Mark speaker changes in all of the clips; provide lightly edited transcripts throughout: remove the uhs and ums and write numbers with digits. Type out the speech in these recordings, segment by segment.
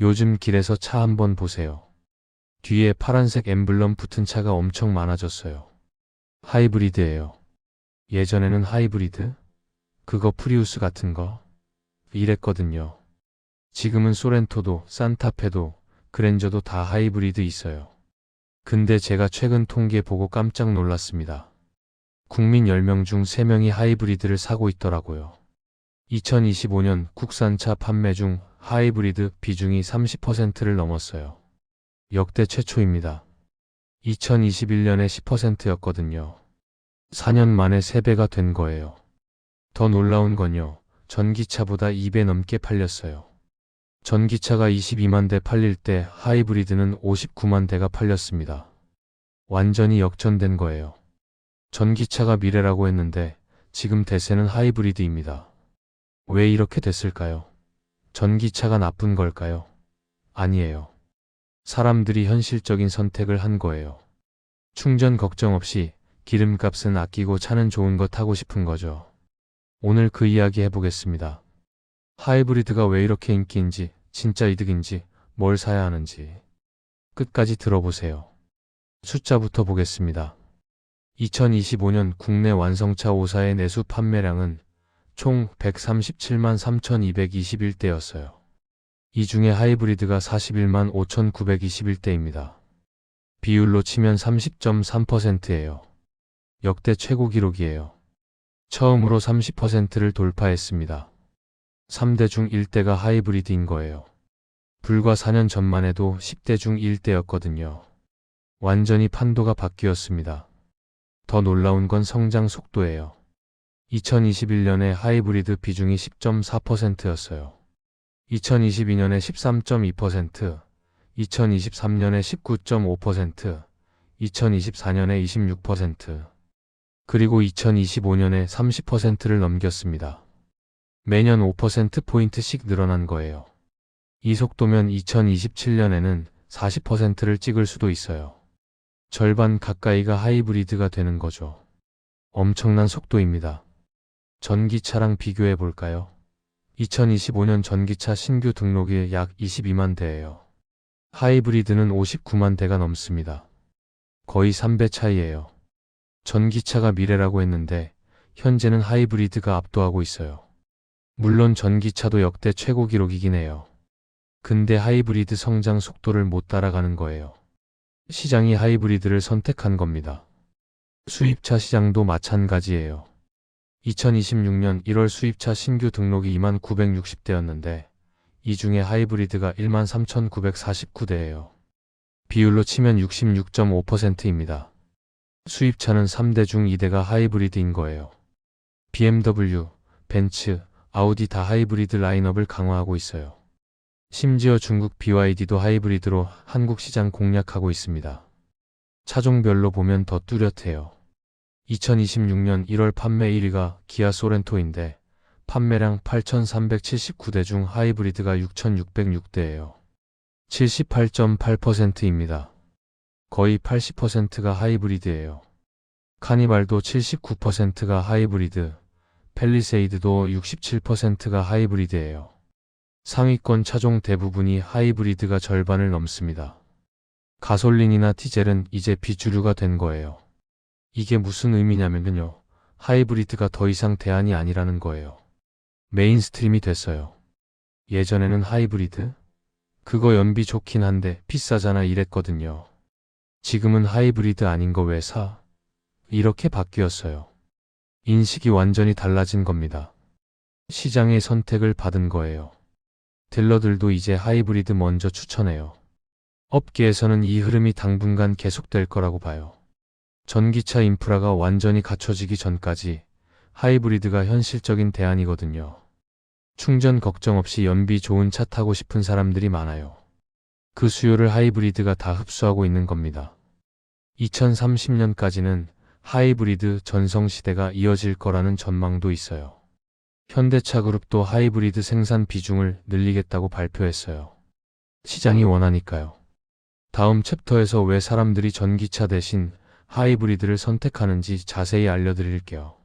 Speaker 1: 요즘 길에서 차 한번 보세요. 뒤에 파란색 엠블럼 붙은 차가 엄청 많아졌어요. 하이브리드예요. 예전에는 하이브리드? 그거 프리우스 같은 거? 이랬거든요. 지금은 소렌토도, 산타페도, 그랜저도 다 하이브리드 있어요. 근데 제가 최근 통계 보고 깜짝 놀랐습니다. 국민 10명 중 3명이 하이브리드를 사고 있더라고요. 2025년 국산차 판매 중 하이브리드 비중이 30%를 넘었어요. 역대 최초입니다. 2021년에 10%였거든요. 4년 만에 3배가 된 거예요. 더 놀라운 건요. 전기차보다 2배 넘게 팔렸어요. 전기차가 22만 대 팔릴 때 하이브리드는 59만 대가 팔렸습니다. 완전히 역전된 거예요. 전기차가 미래라고 했는데 지금 대세는 하이브리드입니다. 왜 이렇게 됐을까요? 전기차가 나쁜 걸까요? 아니에요. 사람들이 현실적인 선택을 한 거예요. 충전 걱정 없이 기름값은 아끼고 차는 좋은 거 타고 싶은 거죠. 오늘 그 이야기 해보겠습니다. 하이브리드가 왜 이렇게 인기인지, 진짜 이득인지, 뭘 사야 하는지 끝까지 들어보세요. 숫자부터 보겠습니다. 2025년 국내 완성차 5사의 내수 판매량은 총 137만 3,221대였어요. 이 중에 하이브리드가 41만 5,921대입니다. 비율로 치면 30.3%예요. 역대 최고 기록이에요. 처음으로 30%를 돌파했습니다. 3대 중 1대가 하이브리드인 거예요. 불과 4년 전만 해도 10대 중 1대였거든요. 완전히 판도가 바뀌었습니다. 더 놀라운 건 성장 속도예요. 2021년에 하이브리드 비중이 10.4%였어요. 2022년에 13.2%, 2023년에 19.5%, 2024년에 26%, 그리고 2025년에 30%를 넘겼습니다. 매년 5%포인트씩 늘어난 거예요. 이 속도면 2027년에는 40%를 찍을 수도 있어요. 절반 가까이가 하이브리드가 되는 거죠. 엄청난 속도입니다. 전기차랑 비교해 볼까요? 2025년 전기차 신규 등록이 약 22만 대예요. 하이브리드는 59만 대가 넘습니다. 거의 3배 차이예요. 전기차가 미래라고 했는데 현재는 하이브리드가 압도하고 있어요. 물론 전기차도 역대 최고 기록이긴 해요. 근데 하이브리드 성장 속도를 못 따라가는 거예요. 시장이 하이브리드를 선택한 겁니다. 수입차 시장도 마찬가지예요. 2026년 1월 수입차 신규 등록이 2만 960대였는데 이 중에 하이브리드가 1만 3,949대예요. 비율로 치면 66.5%입니다. 수입차는 3대 중 2대가 하이브리드인 거예요. BMW, 벤츠, 아우디 다 하이브리드 라인업을 강화하고 있어요. 심지어 중국 BYD도 하이브리드로 한국 시장 공략하고 있습니다. 차종별로 보면 더 뚜렷해요. 2026년 1월 판매 1위가 기아 소렌토인데 판매량 8,379대 중 하이브리드가 6,606대예요. 78.8%입니다. 거의 80%가 하이브리드예요. 카니발도 79%가 하이브리드, 팰리세이드도 67%가 하이브리드예요. 상위권 차종 대부분이 하이브리드가 절반을 넘습니다. 가솔린이나 디젤은 이제 비주류가 된 거예요. 이게 무슨 의미냐면요. 하이브리드가 더 이상 대안이 아니라는 거예요. 메인스트림이 됐어요. 예전에는 하이브리드? 그거 연비 좋긴 한데 비싸잖아 이랬거든요. 지금은 하이브리드 아닌 거 왜 사? 이렇게 바뀌었어요. 인식이 완전히 달라진 겁니다. 시장의 선택을 받은 거예요. 딜러들도 이제 하이브리드 먼저 추천해요. 업계에서는 이 흐름이 당분간 계속될 거라고 봐요. 전기차 인프라가 완전히 갖춰지기 전까지 하이브리드가 현실적인 대안이거든요. 충전 걱정 없이 연비 좋은 차 타고 싶은 사람들이 많아요. 그 수요를 하이브리드가 다 흡수하고 있는 겁니다. 2030년까지는 하이브리드 전성시대가 이어질 거라는 전망도 있어요. 현대차 그룹도 하이브리드 생산 비중을 늘리겠다고 발표했어요. 시장이 원하니까요. 다음 챕터에서 왜 사람들이 전기차 대신 하이브리드를 선택하는지 자세히 알려드릴게요.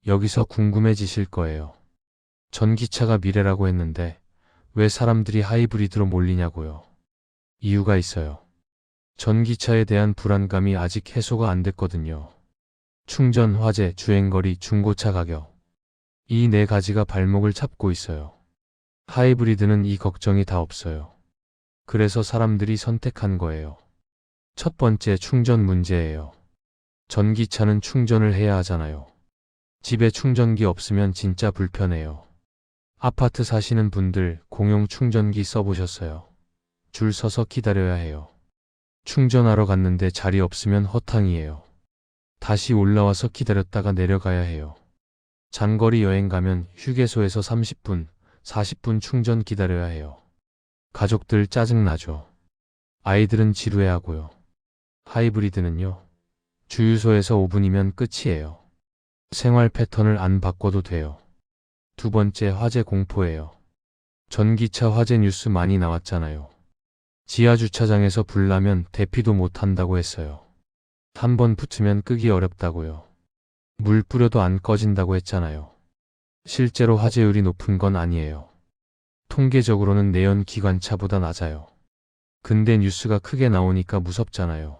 Speaker 1: 여기서 궁금해지실 거예요. 전기차가 미래라고 했는데 왜 사람들이 하이브리드로 몰리냐고요? 이유가 있어요. 전기차에 대한 불안감이 아직 해소가 안 됐거든요. 충전, 화재, 주행거리, 중고차 가격. 이 네 가지가 발목을 잡고 있어요. 하이브리드는 이 걱정이 다 없어요. 그래서 사람들이 선택한 거예요. 첫 번째, 충전 문제예요. 전기차는 충전을 해야 하잖아요. 집에 충전기 없으면 진짜 불편해요. 아파트 사시는 분들 공용 충전기 써보셨어요? 줄 서서 기다려야 해요. 충전하러 갔는데 자리 없으면 허탕이에요. 다시 올라와서 기다렸다가 내려가야 해요. 장거리 여행 가면 휴게소에서 30분, 40분 충전 기다려야 해요. 가족들 짜증나죠. 아이들은 지루해하고요. 하이브리드는요, 주유소에서 5분이면 끝이에요. 생활 패턴을 안 바꿔도 돼요. 두 번째, 화재 공포예요. 전기차 화재 뉴스 많이 나왔잖아요. 지하 주차장에서 불 나면 대피도 못 한다고 했어요. 한 번 붙으면 끄기 어렵다고요. 물 뿌려도 안 꺼진다고 했잖아요. 실제로 화재율이 높은 건 아니에요. 통계적으로는 내연 기관차보다 낮아요. 근데 뉴스가 크게 나오니까 무섭잖아요.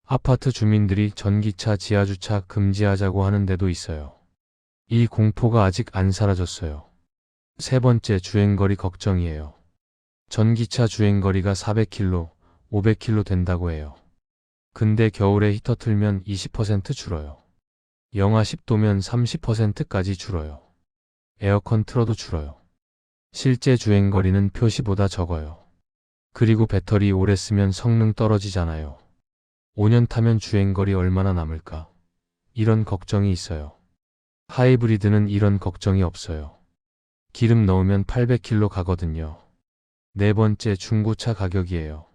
Speaker 1: 아파트 주민들이 전기차 지하주차 금지하자고 하는 데도 있어요. 이 공포가 아직 안 사라졌어요. 세 번째, 주행거리 걱정이에요. 전기차 주행거리가 400km, 500km 된다고 해요. 근데 겨울에 히터 틀면 20% 줄어요. 영하 10도면 30%까지 줄어요. 에어컨 틀어도 줄어요. 실제 주행거리는 표시보다 적어요. 그리고 배터리 오래 쓰면 성능 떨어지잖아요. 5년 타면 주행거리 얼마나 남을까? 이런 걱정이 있어요. 하이브리드는 이런 걱정이 없어요. 기름 넣으면 800km 가거든요. 네 번째, 중고차 가격이에요.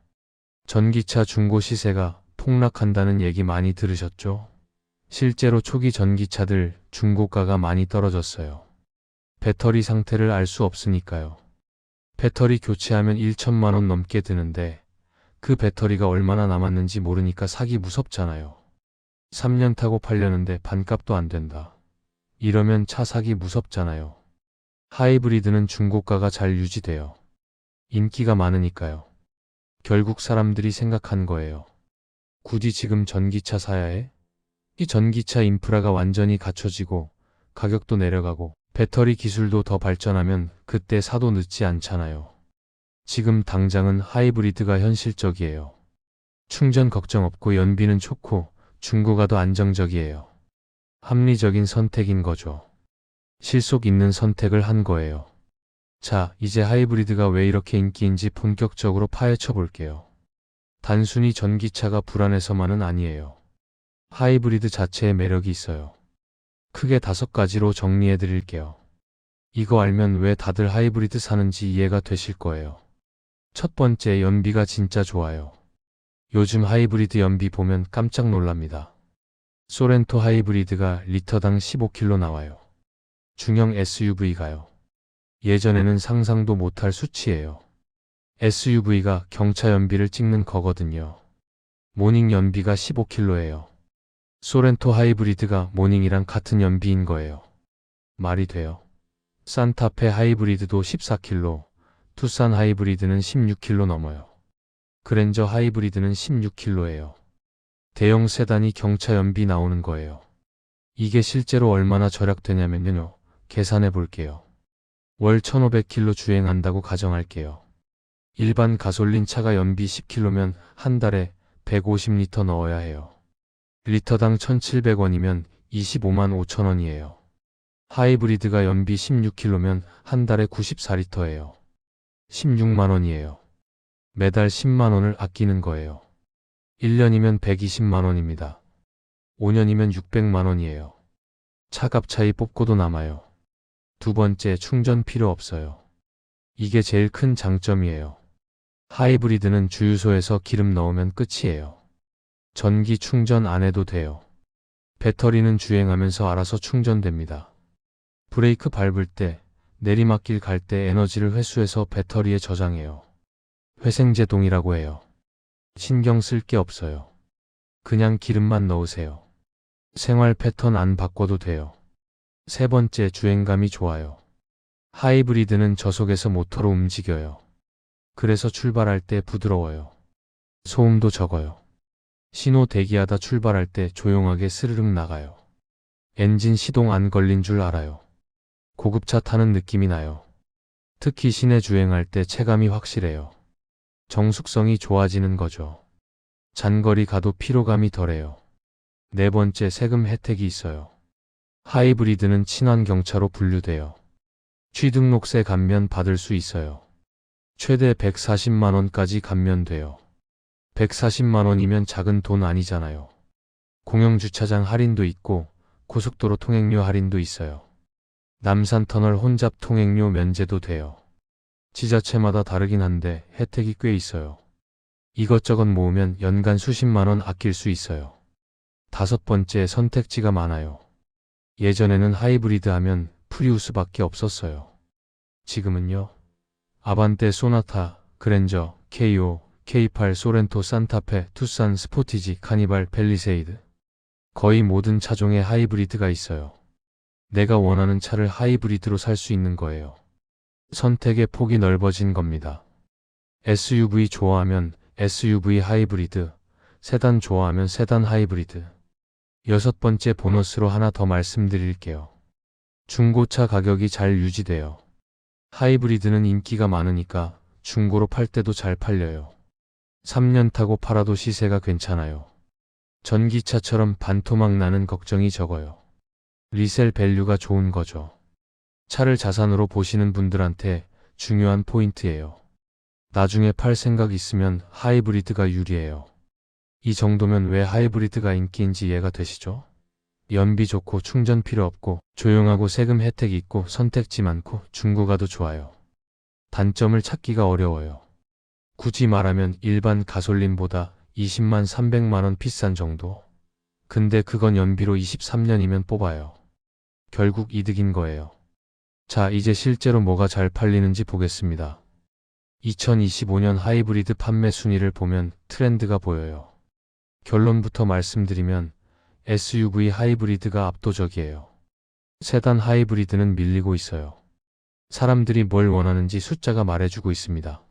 Speaker 1: 전기차 중고 시세가 폭락한다는 얘기 많이 들으셨죠? 실제로 초기 전기차들 중고가가 많이 떨어졌어요. 배터리 상태를 알 수 없으니까요. 배터리 교체하면 1천만 원 넘게 드는데 그 배터리가 얼마나 남았는지 모르니까 사기 무섭잖아요. 3년 타고 팔려는데 반값도 안 된다. 이러면 차 사기 무섭잖아요. 하이브리드는 중고가가 잘 유지돼요. 인기가 많으니까요. 결국 사람들이 생각한 거예요. 굳이 지금 전기차 사야 해? 이 전기차 인프라가 완전히 갖춰지고 가격도 내려가고 배터리 기술도 더 발전하면 그때 사도 늦지 않잖아요. 지금 당장은 하이브리드가 현실적이에요. 충전 걱정 없고 연비는 좋고 중고가 더 안정적이에요. 합리적인 선택인 거죠. 실속 있는 선택을 한 거예요. 자, 이제 하이브리드가 왜 이렇게 인기인지 본격적으로 파헤쳐 볼게요. 단순히 전기차가 불안해서만은 아니에요. 하이브리드 자체의 매력이 있어요. 크게 5가지로 정리해 드릴게요. 이거 알면 왜 다들 하이브리드 사는지 이해가 되실 거예요. 첫 번째, 연비가 진짜 좋아요. 요즘 하이브리드 연비 보면 깜짝 놀랍니다. 소렌토 하이브리드가 리터당 15km 나와요. 중형 SUV가요. 예전에는 상상도 못할 수치예요. SUV가 경차 연비를 찍는 거거든요. 모닝 연비가 15km예요. 소렌토 하이브리드가 모닝이랑 같은 연비인 거예요. 말이 돼요. 산타페 하이브리드도 14km, 투싼 하이브리드는 16km 넘어요. 그랜저 하이브리드는 16km예요. 대형 세단이 경차 연비 나오는 거예요. 이게 실제로 얼마나 절약되냐면요. 계산해 볼게요. 월 1500km 주행한다고 가정할게요. 일반 가솔린 차가 연비 10km면 한 달에 150리터 넣어야 해요. 리터당 1,700원이면 25만 5천 원이에요. 하이브리드가 연비 16km면 한 달에 94리터예요. 16만 원이에요. 매달 10만 원을 아끼는 거예요. 1년이면 120만 원입니다. 5년이면 600만 원이에요. 차값 차이 뽑고도 남아요. 두 번째, 충전 필요 없어요. 이게 제일 큰 장점이에요. 하이브리드는 주유소에서 기름 넣으면 끝이에요. 전기 충전 안 해도 돼요. 배터리는 주행하면서 알아서 충전됩니다. 브레이크 밟을 때, 내리막길 갈 때 에너지를 회수해서 배터리에 저장해요. 회생제동이라고 해요. 신경 쓸 게 없어요. 그냥 기름만 넣으세요. 생활 패턴 안 바꿔도 돼요. 세 번째, 주행감이 좋아요. 하이브리드는 저속에서 모터로 움직여요. 그래서 출발할 때 부드러워요. 소음도 적어요. 신호 대기하다 출발할 때 조용하게 스르륵 나가요. 엔진 시동 안 걸린 줄 알아요. 고급차 타는 느낌이 나요. 특히 시내 주행할 때 체감이 확실해요. 정숙성이 좋아지는 거죠. 장거리 가도 피로감이 덜해요. 네 번째, 세금 혜택이 있어요. 하이브리드는 친환경차로 분류돼요. 취등록세 감면 받을 수 있어요. 최대 140만 원까지 감면돼요. 140만 원이면 작은 돈 아니잖아요. 공영주차장 할인도 있고 고속도로 통행료 할인도 있어요. 남산터널 혼잡 통행료 면제도 돼요. 지자체마다 다르긴 한데 혜택이 꽤 있어요. 이것저것 모으면 연간 수십만 원 아낄 수 있어요. 다섯 번째, 선택지가 많아요. 예전에는 하이브리드 하면 프리우스밖에 없었어요. 지금은요. 아반떼, 소나타, 그랜저, K5, K8, 소렌토, 산타페, 투싼, 스포티지, 카니발, 펠리세이드. 거의 모든 차종에 하이브리드가 있어요. 내가 원하는 차를 하이브리드로 살 수 있는 거예요. 선택의 폭이 넓어진 겁니다. SUV 좋아하면 SUV 하이브리드, 세단 좋아하면 세단 하이브리드. 여섯 번째, 보너스로 하나 더 말씀드릴게요. 중고차 가격이 잘 유지돼요. 하이브리드는 인기가 많으니까 중고로 팔 때도 잘 팔려요. 3년 타고 팔아도 시세가 괜찮아요. 전기차처럼 반토막 나는 걱정이 적어요. 리셀 밸류가 좋은 거죠. 차를 자산으로 보시는 분들한테 중요한 포인트예요. 나중에 팔 생각 있으면 하이브리드가 유리해요. 이 정도면 왜 하이브리드가 인기인지 이해가 되시죠? 연비 좋고 충전 필요 없고 조용하고 세금 혜택이 있고 선택지 많고 중고가도 좋아요. 단점을 찾기가 어려워요. 굳이 말하면 일반 가솔린보다 20만 300만 원 비싼 정도? 근데 그건 연비로 23년이면 뽑아요. 결국 이득인 거예요. 자, 이제 실제로 뭐가 잘 팔리는지 보겠습니다. 2025년 하이브리드 판매 순위를 보면 트렌드가 보여요. 결론부터 말씀드리면 SUV 하이브리드가 압도적이에요. 세단 하이브리드는 밀리고 있어요. 사람들이 뭘 원하는지 숫자가 말해주고 있습니다.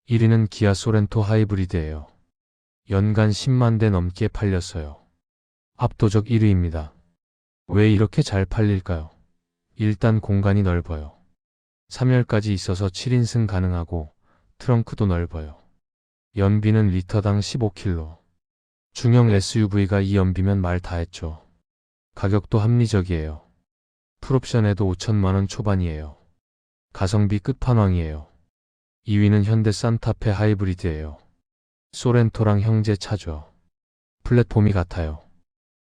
Speaker 1: 1위는 기아 소렌토 하이브리드예요. 연간 10만 대 넘게 팔렸어요. 압도적 1위입니다. 왜 이렇게 잘 팔릴까요? 일단 공간이 넓어요. 3열까지 있어서 7인승 가능하고 트렁크도 넓어요. 연비는 리터당 15km. 중형 SUV가 이 연비면 말 다 했죠. 가격도 합리적이에요. 풀옵션에도 5천만 원 초반이에요. 가성비 끝판왕이에요. 2위는 현대 산타페 하이브리드예요. 소렌토랑 형제 차죠. 플랫폼이 같아요.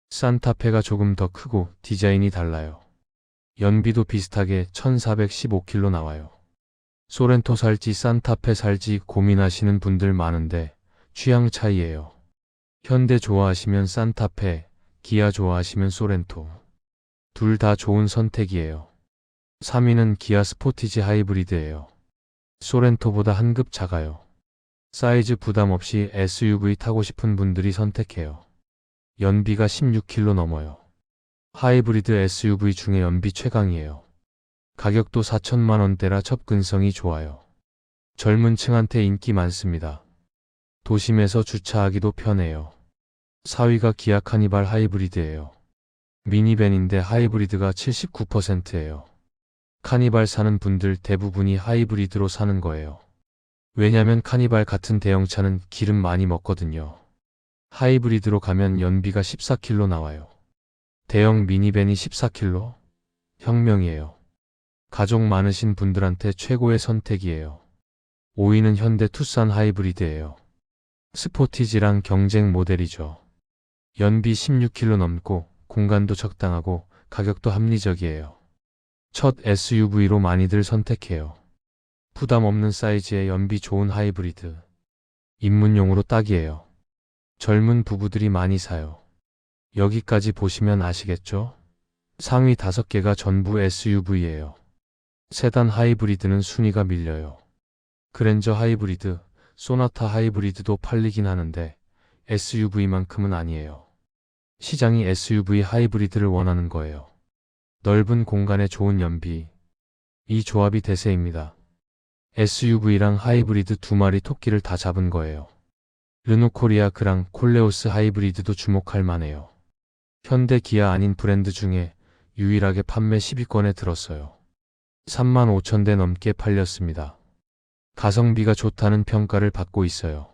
Speaker 1: 산타페가 조금 더 크고 디자인이 달라요. 연비도 비슷하게 1415km 나와요. 소렌토 살지 산타페 살지 고민하시는 분들 많은데 취향 차이예요. 현대 좋아하시면 산타페, 기아 좋아하시면 소렌토. 둘 다 좋은 선택이에요. 3위는 기아 스포티지 하이브리드예요. 소렌토보다 한 급 작아요. 사이즈 부담 없이 SUV 타고 싶은 분들이 선택해요. 연비가 16km 넘어요. 하이브리드 SUV 중에 연비 최강이에요. 가격도 4천만 원대라 접근성이 좋아요. 젊은 층한테 인기 많습니다. 도심에서 주차하기도 편해요. 4위가 기아 카니발 하이브리드예요. 미니밴인데 하이브리드가 79%예요. 카니발 사는 분들 대부분이 하이브리드로 사는 거예요. 왜냐면 카니발 같은 대형차는 기름 많이 먹거든요. 하이브리드로 가면 연비가 14km 나와요. 대형 미니밴이 14km? 혁명이에요. 가족 많으신 분들한테 최고의 선택이에요. 5위는 현대 투싼 하이브리드예요. 스포티지랑 경쟁 모델이죠. 연비 16km 넘고 공간도 적당하고 가격도 합리적이에요. 첫 SUV로 많이들 선택해요. 부담 없는 사이즈의 연비 좋은 하이브리드. 입문용으로 딱이에요. 젊은 부부들이 많이 사요. 여기까지 보시면 아시겠죠? 상위 5개가 전부 SUV예요. 세단 하이브리드는 순위가 밀려요. 그랜저 하이브리드, 소나타 하이브리드도 팔리긴 하는데 SUV만큼은 아니에요. 시장이 SUV 하이브리드를 원하는 거예요. 넓은 공간에 좋은 연비, 이 조합이 대세입니다. SUV랑 하이브리드 두 마리 토끼를 다 잡은 거예요. 르노코리아 그랑 콜레오스 하이브리드도 주목할 만해요. 현대 기아 아닌 브랜드 중에 유일하게 판매 10위권에 들었어요. 35,000대 넘게 팔렸습니다. 가성비가 좋다는 평가를 받고 있어요.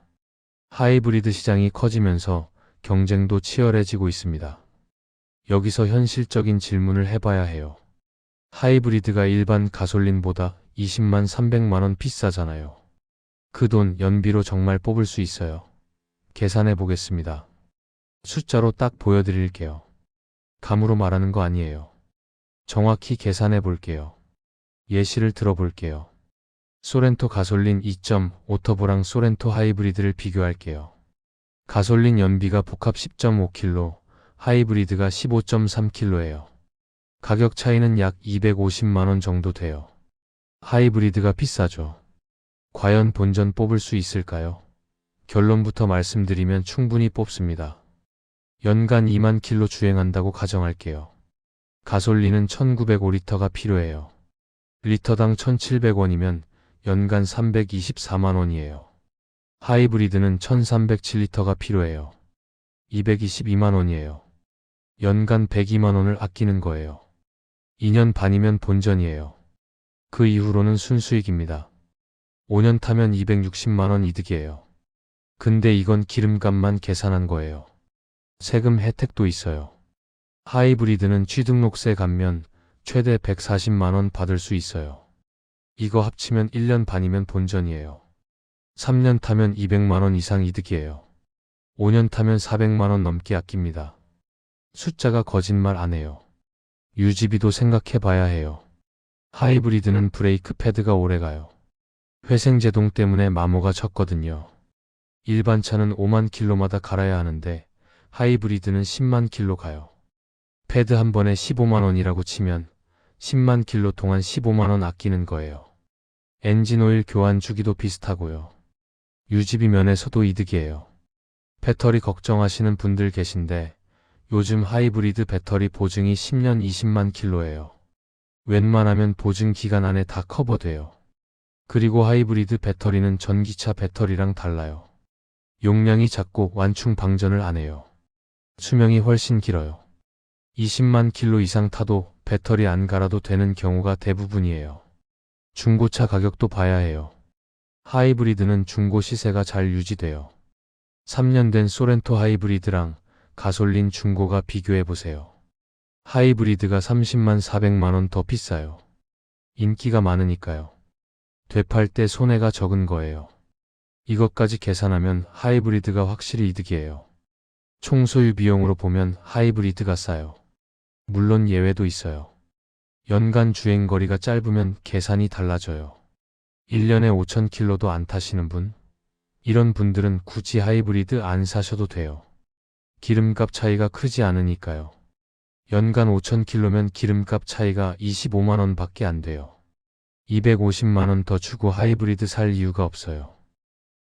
Speaker 1: 하이브리드 시장이 커지면서 경쟁도 치열해지고 있습니다. 여기서 현실적인 질문을 해봐야 해요. 하이브리드가 일반 가솔린보다 20만 300만 원 비싸잖아요. 그 돈 연비로 정말 뽑을 수 있어요. 계산해 보겠습니다. 숫자로 딱 보여드릴게요. 감으로 말하는 거 아니에요. 정확히 계산해 볼게요. 예시를 들어볼게요. 소렌토 가솔린 2.5 터보랑 소렌토 하이브리드를 비교할게요. 가솔린 연비가 복합 10.5kg, 하이브리드가 15.3kg예요. 가격 차이는 약 250만원 정도 돼요. 하이브리드가 비싸죠. 과연 본전 뽑을 수 있을까요? 결론부터 말씀드리면 충분히 뽑습니다. 연간 2만 킬로 주행한다고 가정할게요. 가솔린은 1905리터가 필요해요. 리터당 1,700원이면 연간 324만 원이에요. 하이브리드는 1,307리터가 필요해요. 222만 원이에요. 연간 102만 원을 아끼는 거예요. 2년 반이면 본전이에요. 그 이후로는 순수익입니다. 5년 타면 260만 원 이득이에요. 근데 이건 기름값만 계산한 거예요. 세금 혜택도 있어요. 하이브리드는 취등록세 감면 최대 140만 원 받을 수 있어요. 이거 합치면 1년 반이면 본전이에요. 3년 타면 200만 원 이상 이득이에요. 5년 타면 400만 원 넘게 아낍니다. 숫자가 거짓말 안 해요. 유지비도 생각해 봐야 해요. 하이브리드는 브레이크 패드가 오래가요. 회생제동 때문에 마모가 쳤거든요. 일반 차는 5만 킬로마다 갈아야 하는데 하이브리드는 10만 킬로 가요. 패드 한 번에 15만 원이라고 치면 10만 킬로 동안 15만 원 아끼는 거예요. 엔진오일 교환 주기도 비슷하고요. 유지비 면에서도 이득이에요. 배터리 걱정하시는 분들 계신데 요즘 하이브리드 배터리 보증이 10년 20만 킬로예요. 웬만하면 보증 기간 안에 다 커버돼요. 그리고 하이브리드 배터리는 전기차 배터리랑 달라요. 용량이 작고 완충 방전을 안 해요. 수명이 훨씬 길어요. 20만 킬로 이상 타도 배터리 안 갈아도 되는 경우가 대부분이에요. 중고차 가격도 봐야 해요. 하이브리드는 중고 시세가 잘 유지돼요. 3년 된 소렌토 하이브리드랑 가솔린 중고가 비교해보세요. 하이브리드가 30만 400만 원 더 비싸요. 인기가 많으니까요. 되팔 때 손해가 적은 거예요. 이것까지 계산하면 하이브리드가 확실히 이득이에요. 총소유 비용으로 보면 하이브리드가 싸요. 물론 예외도 있어요. 연간 주행거리가 짧으면 계산이 달라져요. 1년에 5,000km도 안 타시는 분? 이런 분들은 굳이 하이브리드 안 사셔도 돼요. 기름값 차이가 크지 않으니까요. 연간 5,000km면 기름값 차이가 25만 원 밖에 안 돼요. 250만 원 더 주고 하이브리드 살 이유가 없어요.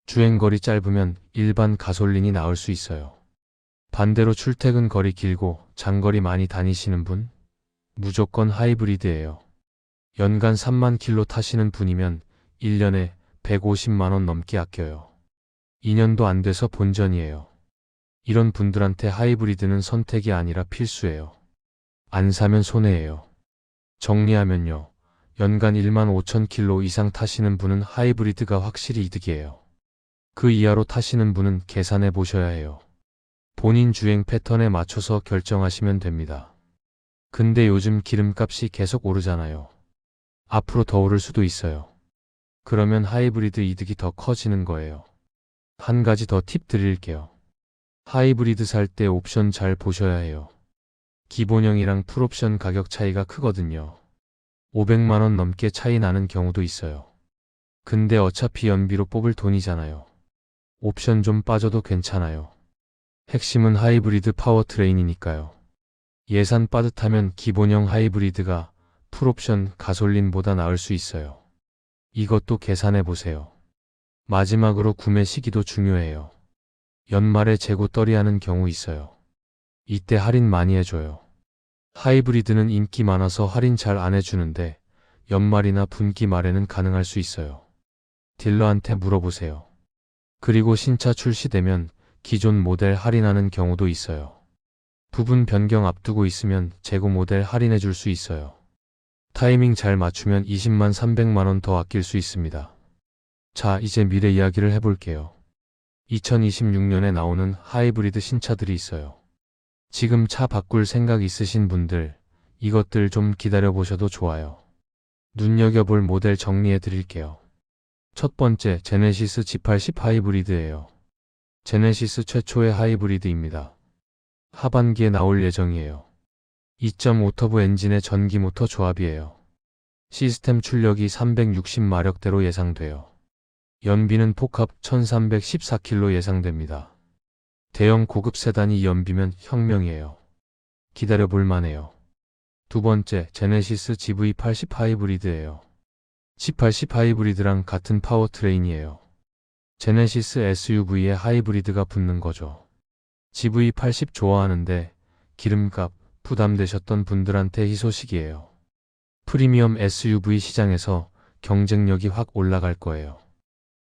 Speaker 1: 주행거리 짧으면 일반 가솔린이 나올 수 있어요. 반대로 출퇴근 거리 길고 장거리 많이 다니시는 분? 무조건 하이브리드예요. 연간 3만 킬로 타시는 분이면 1년에 150만 원 넘게 아껴요. 2년도 안 돼서 본전이에요. 이런 분들한테 하이브리드는 선택이 아니라 필수예요. 안 사면 손해예요. 정리하면요. 연간 1만 5천 킬로 이상 타시는 분은 하이브리드가 확실히 이득이에요. 그 이하로 타시는 분은 계산해 보셔야 해요. 본인 주행 패턴에 맞춰서 결정하시면 됩니다. 근데 요즘 기름값이 계속 오르잖아요. 앞으로 더 오를 수도 있어요. 그러면 하이브리드 이득이 더 커지는 거예요. 한 가지 더 팁 드릴게요. 하이브리드 살 때 옵션 잘 보셔야 해요. 기본형이랑 풀옵션 가격 차이가 크거든요. 500만 원 넘게 차이 나는 경우도 있어요. 근데 어차피 연비로 뽑을 돈이잖아요. 옵션 좀 빠져도 괜찮아요. 핵심은 하이브리드 파워트레인이니까요. 예산 빠듯하면 기본형 하이브리드가 풀옵션 가솔린보다 나을 수 있어요. 이것도 계산해 보세요. 마지막으로 구매 시기도 중요해요. 연말에 재고 떨이하는 경우 있어요. 이때 할인 많이 해줘요. 하이브리드는 인기 많아서 할인 잘 안 해주는데 연말이나 분기 말에는 가능할 수 있어요. 딜러한테 물어보세요. 그리고 신차 출시되면 기존 모델 할인하는 경우도 있어요. 부분 변경 앞두고 있으면 재고 모델 할인해 줄 수 있어요. 타이밍 잘 맞추면 20만 300만 원 더 아낄 수 있습니다. 자, 이제 미래 이야기를 해볼게요. 2026년에 나오는 하이브리드 신차들이 있어요. 지금 차 바꿀 생각 있으신 분들, 이것들 좀 기다려보셔도 좋아요. 눈여겨볼 모델 정리해 드릴게요. 첫 번째, 제네시스 G80 하이브리드예요. 제네시스 최초의 하이브리드입니다. 하반기에 나올 예정이에요. 2.5터보 엔진의 전기 모터 조합이에요. 시스템 출력이 360마력대로 예상돼요. 연비는 폭합 1314km 예상됩니다. 대형 고급 세단이 연비면 혁명이에요. 기다려볼 만해요. 두 번째, 제네시스 GV80 하이브리드예요. G80 하이브리드랑 같은 파워트레인이에요. 제네시스 SUV에 하이브리드가 붙는 거죠. GV80 좋아하는데 기름값 부담되셨던 분들한테 희소식이에요. 프리미엄 SUV 시장에서 경쟁력이 확 올라갈 거예요.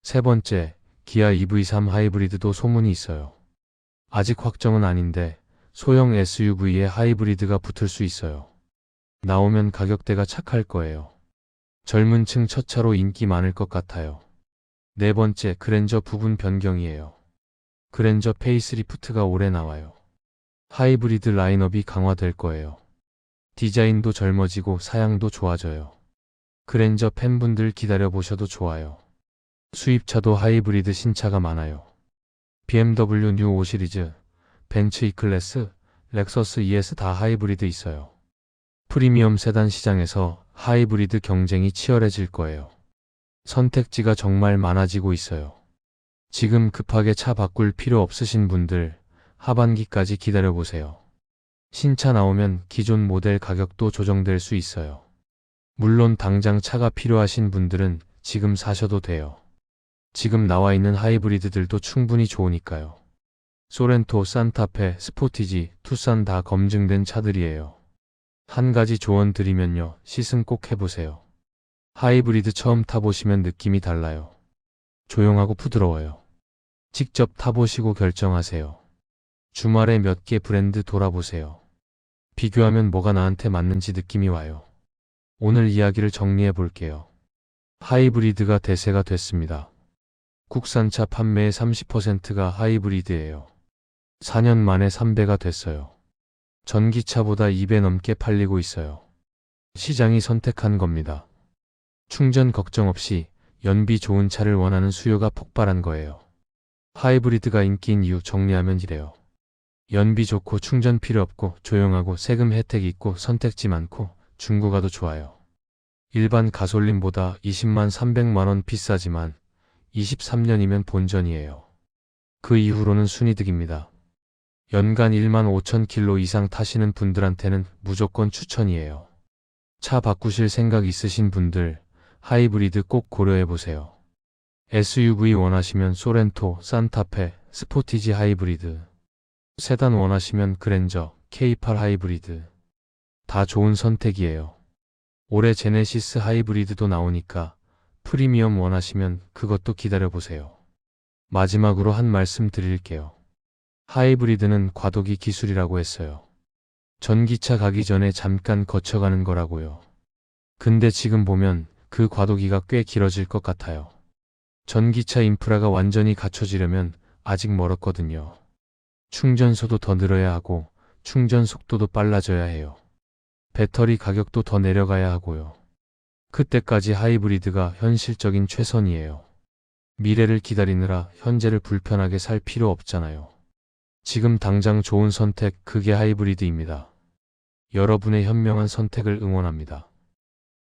Speaker 1: 세 번째, 기아 EV3 하이브리드도 소문이 있어요. 아직 확정은 아닌데 소형 SUV에 하이브리드가 붙을 수 있어요. 나오면 가격대가 착할 거예요. 젊은 층 첫 차로 인기 많을 것 같아요. 네 번째, 그랜저 부분 변경이에요. 그랜저 페이스리프트가 올해 나와요. 하이브리드 라인업이 강화될 거예요. 디자인도 젊어지고 사양도 좋아져요. 그랜저 팬분들 기다려보셔도 좋아요. 수입차도 하이브리드 신차가 많아요. BMW 뉴 5 시리즈, 벤츠 E클래스, 렉서스 ES 다 하이브리드 있어요. 프리미엄 세단 시장에서 하이브리드 경쟁이 치열해질 거예요. 선택지가 정말 많아지고 있어요. 지금 급하게 차 바꿀 필요 없으신 분들, 하반기까지 기다려보세요. 신차 나오면 기존 모델 가격도 조정될 수 있어요. 물론 당장 차가 필요하신 분들은 지금 사셔도 돼요. 지금 나와 있는 하이브리드들도 충분히 좋으니까요. 소렌토, 산타페, 스포티지, 투싼 다 검증된 차들이에요. 한 가지 조언 드리면요, 시승 꼭 해보세요. 하이브리드 처음 타보시면 느낌이 달라요. 조용하고 부드러워요. 직접 타보시고 결정하세요. 주말에 몇 개 브랜드 돌아보세요. 비교하면 뭐가 나한테 맞는지 느낌이 와요. 오늘 이야기를 정리해 볼게요. 하이브리드가 대세가 됐습니다. 국산차 판매의 30%가 하이브리드예요. 4년 만에 3배가 됐어요. 전기차보다 2배 넘게 팔리고 있어요. 시장이 선택한 겁니다. 충전 걱정 없이 연비 좋은 차를 원하는 수요가 폭발한 거예요. 하이브리드가 인기인 이유 정리하면 이래요. 연비 좋고 충전 필요 없고 조용하고 세금 혜택 있고 선택지 많고 중고가도 좋아요. 일반 가솔린보다 20만 300만 원 비싸지만 23년이면 본전이에요. 그 이후로는 순이득입니다. 연간 1만 5천 킬로 이상 타시는 분들한테는 무조건 추천이에요. 차 바꾸실 생각 있으신 분들 하이브리드 꼭 고려해보세요. SUV 원하시면 소렌토, 산타페, 스포티지 하이브리드, 세단 원하시면 그랜저, K8 하이브리드 다 좋은 선택이에요. 올해 제네시스 하이브리드도 나오니까 프리미엄 원하시면 그것도 기다려보세요. 마지막으로 한 말씀 드릴게요. 하이브리드는 과도기 기술이라고 했어요. 전기차 가기 전에 잠깐 거쳐가는 거라고요. 근데 지금 보면 그 과도기가 꽤 길어질 것 같아요. 전기차 인프라가 완전히 갖춰지려면 아직 멀었거든요. 충전소도 더 늘어야 하고 충전 속도도 빨라져야 해요. 배터리 가격도 더 내려가야 하고요. 그때까지 하이브리드가 현실적인 최선이에요. 미래를 기다리느라 현재를 불편하게 살 필요 없잖아요. 지금 당장 좋은 선택, 그게 하이브리드입니다. 여러분의 현명한 선택을 응원합니다.